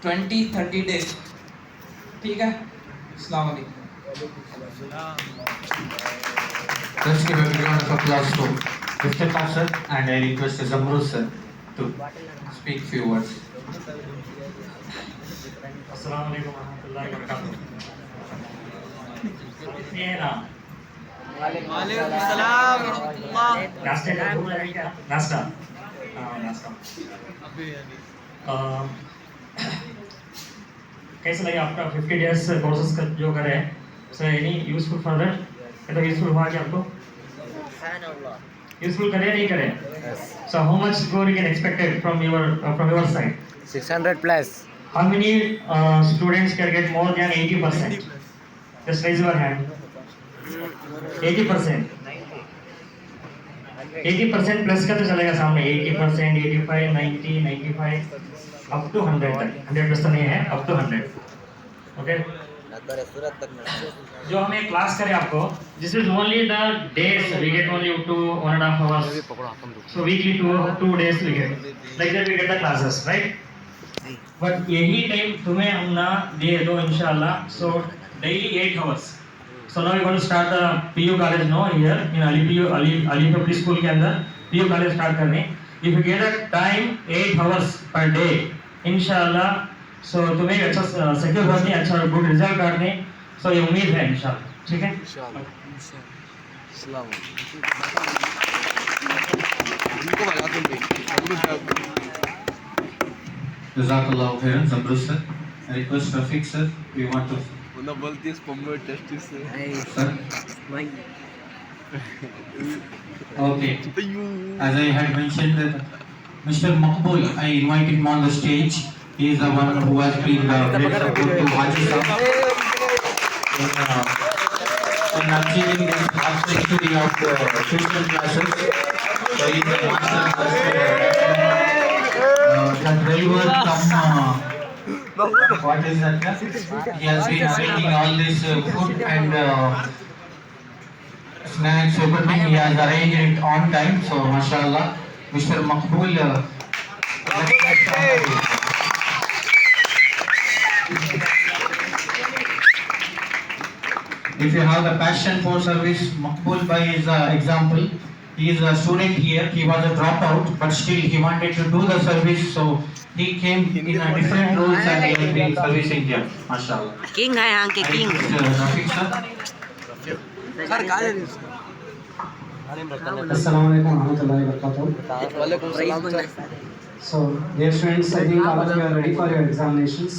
20-30 days. ठीक है, अस्सलाम वालेकुम. Let's give a big round of applause to Mr. Sir, and I request Zamrud sir to speak few words. अस्सलाम वालेकुम रहमतुल्लाहि व बरकातुहू. ये ना वालेकुम सलाम रहमतुल्लाह. नाश्ते का भूल है क्या? नाश्ता. हाँ नाश्ता. कैसा लगा आपका 50 डेज कोर्सेज का जो करे हैं? So any useful for that? मतलब यूजफुल हुआ क्या आपको? यूजफुल करे नहीं करे? So how much score you can expected from your side? 600 plus. How many students can get more than 80%? Just raise your hand. 80%. 80% plus का तो चलेगा सामने. 80%, 85, 90, 95, up to 100 तक. 100 प्लस तो नहीं है, up to 100. Okay? जो हमें क्लास करे आपको, this is only the days we get only 1.5 hours. So weekly 2 days we get. Like that we get the classes, right? But यही टाइम तुम्हें हम ना दे दो इंशाल्लाह. So daily 8 hours. So now we going to start the PU college now here in Ali Public School के अंदर PU college start करने. If you get a time 8 hours per day, इंशाल्लाह, so तुम्हें अच्छा सिक्योर करने, अच्छा good result करने. So ये उम्मीद है इंशाल्लाह. ठीक है? Jazakallah khairan, Zamrud sir. I request Rafiq sir, we want to. बोलती है स्पॉम्बर टेस्ट से Sir. Okay. As I had mentioned, that Mr. Maqbul, I invite him on the stage. He is the one who has been very supportive to Haji Sahab in achieving this master study of tuition classes. So he is the master the driver from what is that? He has been arranging all this food and snacks, everything. He has arranged it on time. So, mashallah, Mr. Maqbul. If you have the passion for service, Maqbul by his example, he is a student here. He was a dropout, but still he wanted to do the service. So he came in a different roles and he has been servicing here. Mashallah. King है यहाँ के king. Rafiq sir. Assalamu alaikum warahmatullahi wabarakatuh. वालेकुम सलाम. So, dear students, I think all of you are ready for your examinations.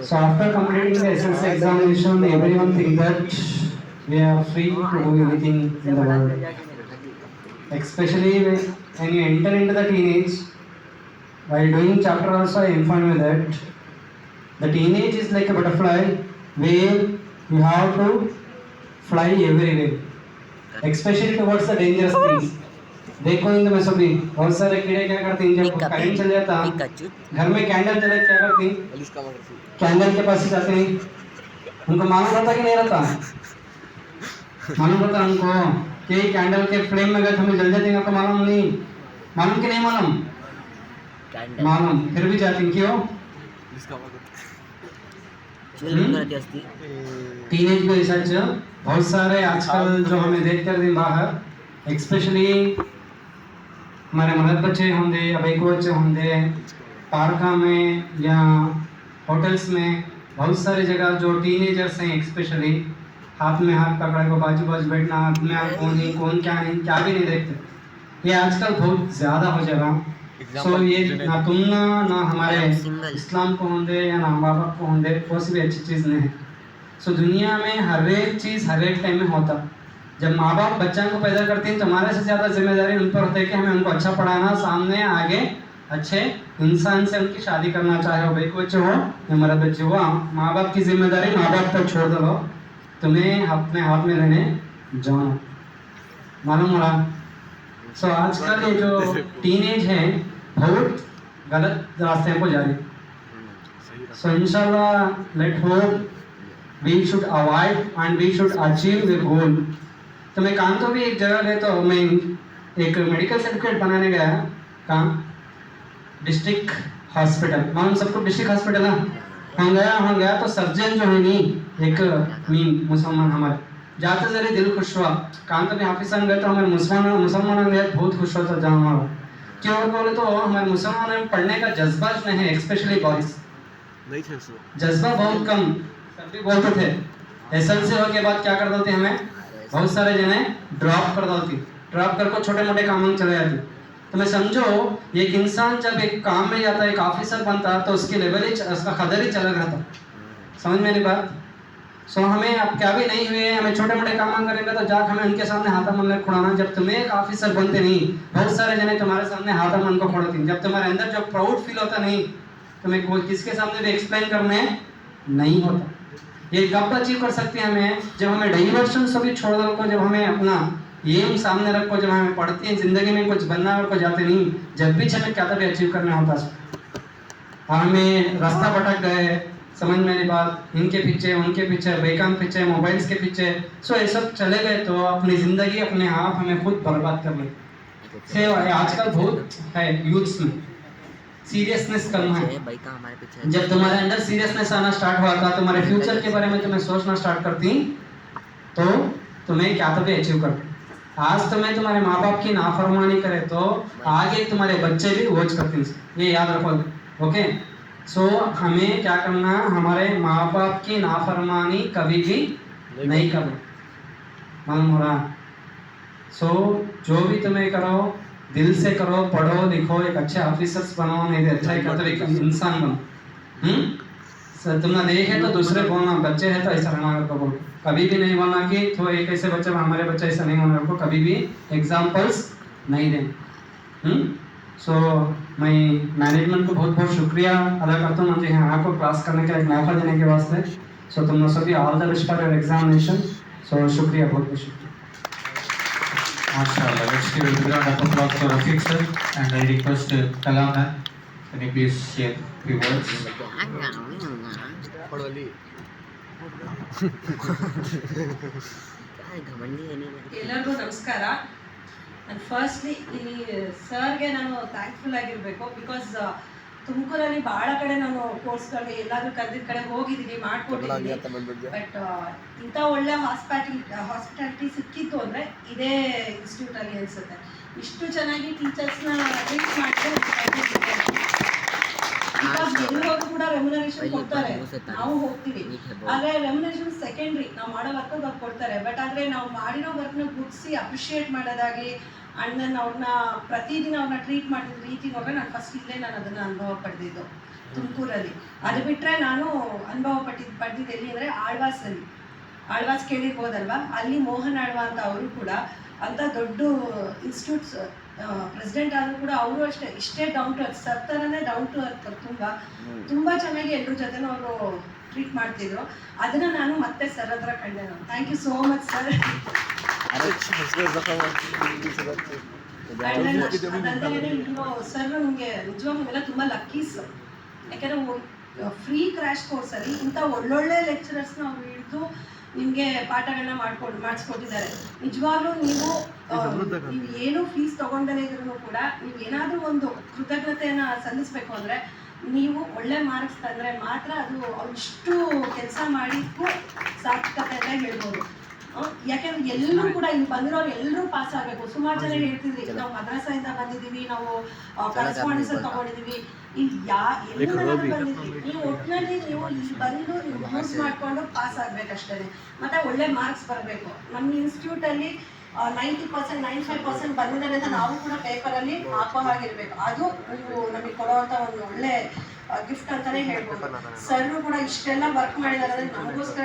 So, after completing the SSC examination, everyone thinks that we are free to do anything in the world. Especially when you enter into the teenage, while doing chapter also I inform you that the teenage is like a butterfly where you have to fly everywhere, especially towards the dangerous things. देखो इन में सभी बहुत सारे कीड़े क्या करते हैं, जब करंट चल जाता घर में कैंडल जले क्या करती हैं, कैंडल के पास जाते हैं. उनको मालूम रहता कि नहीं रहता? मालूम रहता उनको कि कैंडल के फ्लेम में अगर हमें जल जाते हैं, आपको मालूम नहीं? मालूम कि नहीं मालूम? मालूम, फिर भी जाती हैं. क्यों? टीनेज में रिसर्च बहुत सारे आजकल जो हमें देख कर दिन बाहर, एक्सपेशली हमारे मर्द बच्चे होंगे या भाई को बच्चे होंगे, पार्का में या होटल्स में बहुत सारी जगह जो टीनेजर्स हैं एक्सपेशली हाथ में हाथ पकड़ को बाजू बाजू बैठना, हाथ में हाथ कौन नहीं कौन क्या नहीं क्या भी नहीं देखते. ये आजकल बहुत ज़्यादा हो जाएगा. सो ये ना तुम ना हमारे इस्लाम को होंगे या ना माँ बाप को होंगे, कोई सी भी अच्छी चीज़ नहीं है. सो दुनिया में हर एक चीज़ हर एक टाइम में होता. जब माँ बाप बच्चा को पैदा करते हैं तो हमारे से ज़्यादा जिम्मेदारी उन पर होती है कि हमें उनको अच्छा पढ़ाना, सामने आगे अच्छे इंसान से उनकी शादी करना, चाहे वो बेटे बच्चे हो या मर्द बच्चे हो. माँ बाप की जिम्मेदारी माँ बाप पर छोड़ दो, तुम्हें अपने हाथ में रहने जाना. मालूम हो रहा? सो आजकल ये जो टीनेज है बहुत गलत रास्ते को जा रही. सो इंशाल्लाह let hope we should avoid and we should achieve the goal. तो मैं काम तो भी एक जगह गए, तो मैं एक मेडिकल सर्टिफिकेट बनाने गया. काम डिस्ट्रिक्ट हॉस्पिटल, मालूम सबको डिस्ट्रिक्ट हॉस्पिटल है। हम गया तो सर्जन जो है नहीं, एक मीन मुसलमान हमारे जाते जरे दिल खुश हुआ। काम करने ऑफिस में गए तो हमारे मुसलमान गए, बहुत खुश होता जहाँ हमारा। क्यों बोले तो हमारे मुसलमान में पढ़ने का जज्बा नहीं है, स्पेशली बॉयज जज्बा बहुत कम। सर भी बोलते थे एसएलसी हो के बाद क्या कर देते हमें, बहुत सारे जने ड्रॉप कर देती, ड्रॉप करके छोटे मोटे काम में चले जाती। तो मैं समझो एक इंसान जब एक काम में जाता है, एक ऑफिसर बनता तो उसकी लेवल ही, उसका कदर ही चला रहता। समझ में नहीं बात। सो हमें अब क्या भी नहीं हुए, हमें छोटे मोटे काम करेंगे तो जाकर हमें उनके सामने हाथा मन में खुड़ाना। जब तुम्हें एक ऑफिसर बनते नहीं, बहुत सारे जने तुम्हारे सामने हाथा मन को खुड़ाती, जब तुम्हारे अंदर जो प्राउड फील होता नहीं, तुम्हें कोई किसके सामने भी एक्सप्लेन करने नहीं होता। ये कब अचीव कर सकते हैं हमें, जब हमें डाइवर्शन सभी छोड़ दो को, जब हमें अपना एम सामने रखो, जब हमें पढ़ते हैं जिंदगी में कुछ बनना और को जाते नहीं, जब भी हमें क्या भी अचीव करना होता है। और हमें रास्ता भटक गए, समझ में नहीं बात, इनके पीछे उनके पीछे, बेकाम पीछे, मोबाइल्स के पीछे, सो ये सब चले गए तो अपनी जिंदगी अपने आप हमें खुद बर्बाद कर ली। आजकल बहुत है यूथ्स में सीरियसनेस कम है। जब तुम्हारे अंदर सीरियसनेस आना स्टार्ट हुआ था, तुम्हारे फ्यूचर के बारे में तुम्हें सोचना स्टार्ट करती, तो तुम्हें क्या तो भी अचीव करते। आज तुम्हें तुम्हारे माँ बाप की नाफरमानी करे तो आगे तुम्हारे बच्चे भी वोच करते हैं, ये याद रखो। ओके, सो हमें क्या करना, हमारे माँ बाप की नाफरमानी कभी भी नहीं करना, मालूम हो रहा। सो जो भी तुम्हें करो दिल से करो, पढ़ो लिखो, एक अच्छे ऑफिसर्स बनो, नहीं तो अच्छा एक इंसान बनो। तुमने देखे तो दूसरे बोलना, बच्चे हैं तो ऐसा रहना को बोलो, कभी भी नहीं बोलना कि तो एक ऐसे बच्चे हमारे बच्चे ऐसा नहीं होना को, कभी भी एग्जाम्पल्स नहीं देना। सो मैं मैनेजमेंट को बहुत बहुत शुक्रिया अदा करता हूँ मुझे यहाँ को क्लास करने का एक मौका देने के वास्ते। सो तुम लोग सभी all the best for your examination. So शुक्रिया, बहुत बहुत शुक्रिया। MashaAllah. Let's give a round of applause for Rafiq sir, and I request Kalam ma'am, can you please share few words? ಎಲ್ಲರಿಗೂ ನಮಸ್ಕಾರ. ನಾನು ಫಸ್ಟ್ಲಿ ಈ ಸರ್ಗೆ ನಾನು ಥ್ಯಾಂಕ್ಫುಲ್ ಆಗಿರಬೇಕು. ಬಿಕಾಸ್ ತುಮಕೂರಲ್ಲಿ ಭಾಳ ಕಡೆ ನಾನು ಕೋರ್ಸ್ಗಳಿಗೆ ಎಲ್ಲಾದರೂ ಕರೆದಿದ್ದ ಕಡೆ ಹೋಗಿದ್ದೀನಿ, ಮಾಡ್ಕೊಟ್ಟಿದ್ದೀನಿ. ಬಟ್ ಇಂಥ ಒಳ್ಳೆ ಹಾಸ್ಪಿಟಾಲಿಟಿ ಸಿಕ್ಕಿತ್ತು ಅಂದರೆ ಇದೇ ಇನ್ಸ್ಟಿಟ್ಯೂಟಲ್ಲಿ ಅನಿಸುತ್ತೆ. ಇಷ್ಟು ಚೆನ್ನಾಗಿ ಟೀಚರ್ಸ್ನ ಟ್ರೀಟ್ ಮಾಡಿದ್ರೆ ಬಿಕಾಸ್ ಎಲ್ಲರಿಗೂ ಕೂಡ ರೆಮ್ಯುನರೇಷನ್ ಕೊಡ್ತಾರೆ, ನಾವು ಹೋಗ್ತೀವಿ. ಆದರೆ ರೆಮ್ಯುನರೇಷನ್ ಸೆಕೆಂಡ್ರಿ, ನಾವು ಮಾಡೋ ವರ್ಕ್ ಅವ್ರು ಕೊಡ್ತಾರೆ. ಬಟ್ ಆದರೆ ನಾವು ಮಾಡಿರೋ ವರ್ಕ್ನ ಗುರ್ತಿಸಿ ಅಪ್ರಿಷಿಯೇಟ್ ಮಾಡೋದಾಗಲಿ, ಆ್ಯಂಡ್ ದೆನ್ ಅವ್ರನ್ನ ಪ್ರತಿದಿನ ಅವ್ರನ್ನ ಟ್ರೀಟ್ ಮಾಡಿದ ರೀತಿ ನೋಡ್ರೆ ನಾನು ಫಸ್ಟ್ ಇಲ್ಲೇ ನಾನು ಅದನ್ನು ಅನುಭವ ಪಡೆದಿದ್ದು ತುಮಕೂರಲ್ಲಿ. ಅದು ಬಿಟ್ಟರೆ ನಾನು ಅನುಭವ ಪಡೆದಿದ್ದು ಎಲ್ಲಿ ಅಂದರೆ ಆಳ್ವಾಸಲ್ಲಿ. ಆಳ್ವಾಸ್ ಕೇಳಿರ್ಬೋದಲ್ವಾ, ಅಲ್ಲಿ ಮೋಹನ್ ಆಳ್ವಾ ಅಂತ ಅವರು ಕೂಡ ಅಂಥ ದೊಡ್ಡ ಇನ್ಸ್ಟಿಟ್ಯೂಟ್ಸ್ ಪ್ರೆಸಿಡೆಂಟ್ ಆದರೂ ಕೂಡ ಅವರು ಅಷ್ಟೇ ಇಷ್ಟೇ ಡೌನ್ ಟು ಅರ್ತ್, ಸರ್ ಥರನೇ ಡೌನ್ ಟು ಅರ್ತ್, ತುಂಬ ಚೆನ್ನಾಗಿ ಎಲ್ಲರ ಜೊತೆನೂ ಅವರು ಟ್ರೀಟ್ ಮಾಡ್ತಿದ್ರು. ಅದನ್ನು ನಾನು ಮತ್ತೆ ಸರ್ ಹತ್ರ ಕಂಡೆ. ನಾನು thank you so much sir. ಅದಂತಲೇ ಸರ್ ನಮಗೆ ನಿಜವಾಗ್ಲೂ ಎಲ್ಲ ತುಂಬ ಲಕ್ಕೀಸ್. ಯಾಕೆಂದರೆ ಫ್ರೀ ಕ್ರ್ಯಾಶ್ ಕೋರ್ಸಲ್ಲಿ ಇಂಥ ಒಳ್ಳೊಳ್ಳೆ ಲೆಕ್ಚರರ್ಸ್ನ ಅವ್ರು ಹಿಡಿದು ನಿಮಗೆ ಪಾಠಗಳನ್ನ ಮಾಡಿಸ್ಕೊಟ್ಟಿದ್ದಾರೆ. ನಿಜವಾಗ್ಲೂ ನೀವು ಏನು ಫೀಸ್ ತೊಗೊಂಡಲೇ ಇದ್ರೂ ಕೂಡ ನೀವು ಏನಾದರೂ ಒಂದು ಕೃತಜ್ಞತೆಯನ್ನು ಸಲ್ಲಿಸಬೇಕು ಅಂದರೆ ನೀವು ಒಳ್ಳೆ ಮಾರ್ಕ್ಸ್ ತಂದರೆ ಮಾತ್ರ ಅದು ಇಷ್ಟು ಕೆಲಸ ಮಾಡಿದ್ದು ಸಾರ್ಥಕತೆ ಅಂತ ಹೇಳ್ಬೋದು. ಯಾಕೆಂದ್ರೆ ಎಲ್ಲರೂ ಕೂಡ ಇಲ್ಲಿ ಬಂದಿರೋರು ಎಲ್ಲರೂ ಪಾಸ್ ಆಗಬೇಕು. ಸುಮಾರು ಜನ ಹೇಳ್ತಿದ್ವಿ ನಾವು ಮದ್ರಾಸದಿಂದ ಬಂದಿದ್ದೀವಿ, ನಾವು ಕರೆಸ್ಪಾಂಡೆನ್ಸ್ ತಗೊಂಡಿದ್ದೀವಿ, ಇಲ್ಲಿ ಎಲ್ಲ ಬಂದಿದ್ವಿ. ನೀವು ಒಟ್ಟಿನಲ್ಲಿ ನೀವು ಇಲ್ಲಿ ಬಂದು ನೀವು ಯೂಸ್ ಮಾಡಿಕೊಂಡು ಪಾಸ್ ಆಗಬೇಕಷ್ಟೇ, ಮತ್ತು ಒಳ್ಳೆ ಮಾರ್ಕ್ಸ್ ಬರಬೇಕು. ನಮ್ಮ ಇನ್ಸ್ಟಿಟ್ಯೂಟಲ್ಲಿ 90%, 95% ಬಂದಿದ್ದಾರೆ ಅಂತ ನಾವು ಕೂಡ ಪೇಪರಲ್ಲಿ ಹಾಕೋ ಹಾಗಿರ್ಬೇಕು. ಅದು ನೀವು ನಮಗೆ ಕೊಡುವಂಥ ಒಂದು ಒಳ್ಳೆ ಗಿಫ್ಟ್ ಅಂತಾನೆ ಹೇಳ್ಬೋದು. ಸರ್ರು ಕೂಡ ಇಷ್ಟೆಲ್ಲ ವರ್ಕ್ ಮಾಡಿದ್ದಾರೆ ಅಂದರೆ ನಮಗೋಸ್ಕರ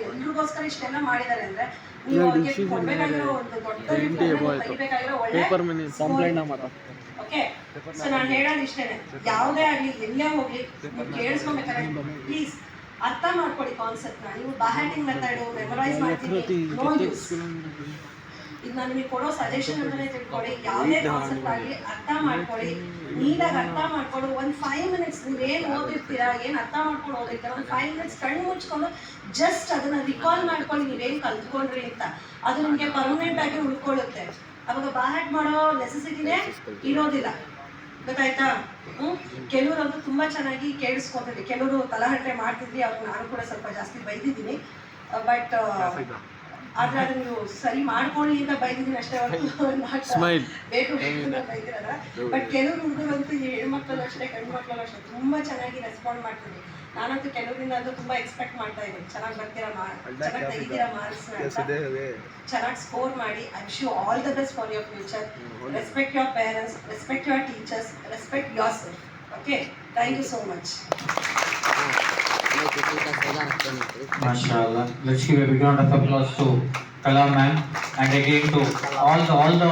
ಎಲ್ರಿಗೋಸ್ಕರ ಇಷ್ಟೆಲ್ಲ ಮಾಡಿದ್ದಾರೆ ಅಂದರೆ ನೀವು ಅವ್ರಿಗೆ ಕೊಡಬೇಕಾಗಿರೋ ಒಂದು ದೊಡ್ಡ ತೆಗಿಬೇಕಾಗಿರೋ ಒಳ್ಳೆ. ಓಕೆ, ಸೊ ನಾನು ಹೇಳೋದು ಇಷ್ಟೇನೆ, ಯಾವುದೇ ಆಗಲಿ ಎಲ್ಲೇ ಹೋಗಲಿ ನೀವು ಕೇಳಿಸ್ಕೊಬೇಕಾದ್ರೆ ಪ್ಲೀಸ್ ಅರ್ಥ ಮಾಡ್ಕೊಳ್ಳಿ ಕಾನ್ಸೆಪ್ಟ್ನ. ನೀವು ಬಹ್ಯಾಟಿಂಗ್ ಮೆಥಡು ಮೆಮೊರೈಸ್ ಮಾಡ್ತೀನಿ ನೋ ಯೂಸ್. ಇದು ನಾನು ನಿಮಗೆ ಕೊಡೋ ಸಜೆಷನ್ ಅಂತಾನೆ ತಿಳ್ಕೊಳ್ಳಿ. ಯಾವುದೇ ಕಾನ್ಸೆಪ್ಟ್ ಆಗಲಿ ಅರ್ಥ ಮಾಡ್ಕೊಳ್ಳಿ, ನೀಟಾಗಿ ಅರ್ಥ ಮಾಡ್ಕೊಂಡು ಒಂದು 5 minutes ನೀವೇನು ಓದಿರ್ತೀರಾ, ಏನು ಅರ್ಥ ಮಾಡ್ಕೊಂಡು ಓದಿರ್ತೀರ, ಒಂದು 5 minutes ಕಣ್ಣು ಮುಚ್ಕೊಂಡು ಜಸ್ಟ್ ಅದನ್ನು ರಿಕಾಲ್ ಮಾಡ್ಕೊಳ್ಳಿ ನೀವೇನು ಕಲ್ತ್ಕೊಂಡ್ರಿ ಅಂತ. ಅದು ನಿಮಗೆ ಪರ್ಮನೆಂಟ್ ಆಗಿ ಉಳ್ಕೊಳ್ಳುತ್ತೆ. ಅವಾಗ ಬಹ್ಯಾಟ್ ಮಾಡೋ ನೆಸೆಸಿಟಿನೇ ಇರೋದಿಲ್ಲ. ಗೊತ್ತಾಯ್ತಾ? ಕೆಲವ್ರಂತೂ ತುಂಬಾ ಚೆನ್ನಾಗಿ ಕೇಳಿಸ್ಕೊತಿದ್ವಿ, ಕೆಲವರು ತಲಹರಟೆ ಮಾಡ್ತಿದ್ವಿ, ಅವ್ರಿಗೆ ನಾನು ಕೂಡ ಸ್ವಲ್ಪ ಜಾಸ್ತಿ ಬೈದಿದ್ದೀನಿ. ಬಟ್ ಆದ್ರೆ ಅದನ್ನ ನೀವು ಸರಿ ಮಾಡ್ಕೊಳ್ಳಿ ಅಂತ ಬೈದಿದ್ದೀನಿ ಅಷ್ಟೇ ಹೊರತು ಬೇಕು ಬೈದಿರಲ್ಲ. ಬಟ್ ಕೆಲವರು ಹುಡುಗರಂತೂ ಹೆಣ್ಮಕ್ಳಲ್ಲೂ ಅಷ್ಟೇ ಗಂಡು ಮಕ್ಕಳಲ್ಲೂ ಅಷ್ಟೇ ತುಂಬಾ ಚೆನ್ನಾಗಿ ರೆಸ್ಪಾಂಡ್ ಮಾಡ್ತಿದ್ವಿ. ನಾನಂತೂ ಕೆಲವರಿಂದ ಅಂತೂ ತುಂಬಾ ಎಕ್ಸ್ಪೆಕ್ಟ್ ಮಾಡ್ತಾ ಇದ್ದೀನಿ, ಚೆನ್ನಾಗಿ ಬರ್ತೀರಾ, ಚೆನ್ನಾಗಿ ತೆಗಿತೀರಾ ಮಾರ್ಕ್ಸ್, ಚೆನ್ನಾಗಿ ಸ್ಕೋರ್ ಮಾಡಿ. I wish you all the best for your future. Respect your parents, respect your teachers, respect yourself. Okay, thank you so much. MashaAllah. Let's give a big round of applause to Kalam ma'am and again to all the